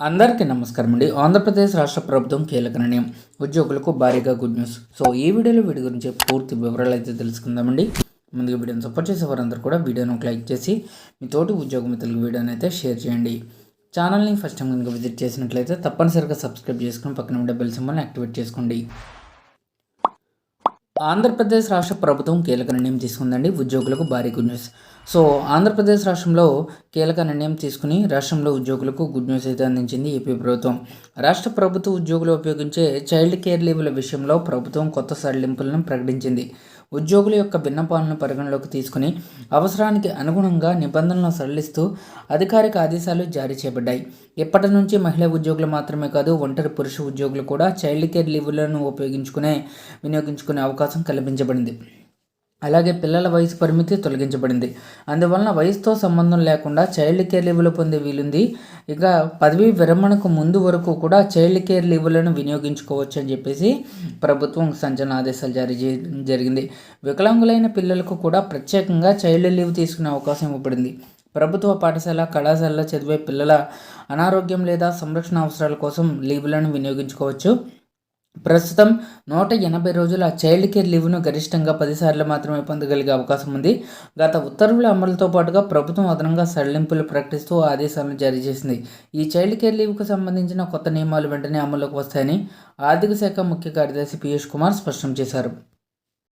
అందరికీ నమస్కారం అండి. ఆంధ్రప్రదేశ్ రాష్ట్ర ప్రభుత్వం కీలక నిర్ణయం, ఉద్యోగులకు భారీగా గుడ్ న్యూస్. సో ఈ వీడియోలో వీడి గురించి పూర్తి వివరాలు అయితే తెలుసుకుందామండి. ముందుగా వీడియోని సపోర్ట్ చేసే వారందరూ కూడా వీడియోను లైక్ చేసి మీ తోటి ఉద్యోగ మిత్రులకు వీడియోని అయితే షేర్ చేయండి. ఛానల్ని ఫస్ట్ టైం కనుక విజిట్ చేసినట్లయితే తప్పనిసరిగా సబ్స్క్రైబ్ చేసుకుని పక్కన ఉండే బెల్ సింబల్ని యాక్టివేట్ చేసుకోండి. ఆంధ్రప్రదేశ్ రాష్ట్ర ప్రభుత్వం కీలక నిర్ణయం తీసుకుందండి. ఉద్యోగులకు భారీ గుడ్ న్యూస్. సో ఆంధ్రప్రదేశ్ రాష్ట్రంలో కీలక నిర్ణయం తీసుకుని రాష్ట్రంలో ఉద్యోగులకు గుడ్ న్యూస్ అయితే అందించింది ఏపీ ప్రభుత్వం. రాష్ట్ర ప్రభుత్వ ఉద్యోగులు ఉపయోగించే చైల్డ్ కేర్ లీవ్ల విషయంలో ప్రభుత్వం కొత్త సడలింపులను ప్రకటించింది. ఉద్యోగుల యొక్క విన్నపాలను పరిగణలోకి తీసుకుని అవసరానికి అనుగుణంగా నిబంధనలను సడలిస్తూ అధికారిక ఆదేశాలు జారీ చేయబడ్డాయి. ఇప్పటి నుంచి మహిళా ఉద్యోగులు మాత్రమే కాదు, ఒంటరి పురుష ఉద్యోగులు కూడా చైల్డ్ కేర్ లీవ్లను వినియోగించుకునే అవకాశం కల్పించబడింది. అలాగే పిల్లల వయసు పరిమితి తొలగించబడింది. అందువలన వయసుతో సంబంధం లేకుండా చైల్డ్ కేర్ లీవ్లు పొందే వీలుంది. ఇక పదవీ విరమణకు ముందు వరకు కూడా చైల్డ్ కేర్ లీవ్లను వినియోగించుకోవచ్చు అని చెప్పేసి ప్రభుత్వం సంచలన ఆదేశాలు జారీ జరిగింది. వికలాంగులైన పిల్లలకు కూడా ప్రత్యేకంగా చైల్డ్ లీవ్ తీసుకునే అవకాశం ఇవ్వబడింది. ప్రభుత్వ పాఠశాల, కళాశాలలో చదివే పిల్లల అనారోగ్యం లేదా సంరక్షణ అవసరాల కోసం లీవ్లను వినియోగించుకోవచ్చు. ప్రస్తుతం 180 రోజుల చైల్డ్ కేర్ లీవ్ను గరిష్టంగా 10 సార్లు మాత్రమే పొందగలిగే అవకాశం ఉంది. గత ఉత్తర్వుల అమలుతో పాటుగా ప్రభుత్వం అదనంగా సడలింపులు ప్రకటిస్తూ ఆదేశాలను జారీ చేసింది. ఈ చైల్డ్ కేర్ లీవ్కు సంబంధించిన కొత్త నియమాలు వెంటనే అమల్లోకి వస్తాయని ఆర్థిక శాఖ ముఖ్య కార్యదర్శి పీయూష్ కుమార్ స్పష్టం చేశారు.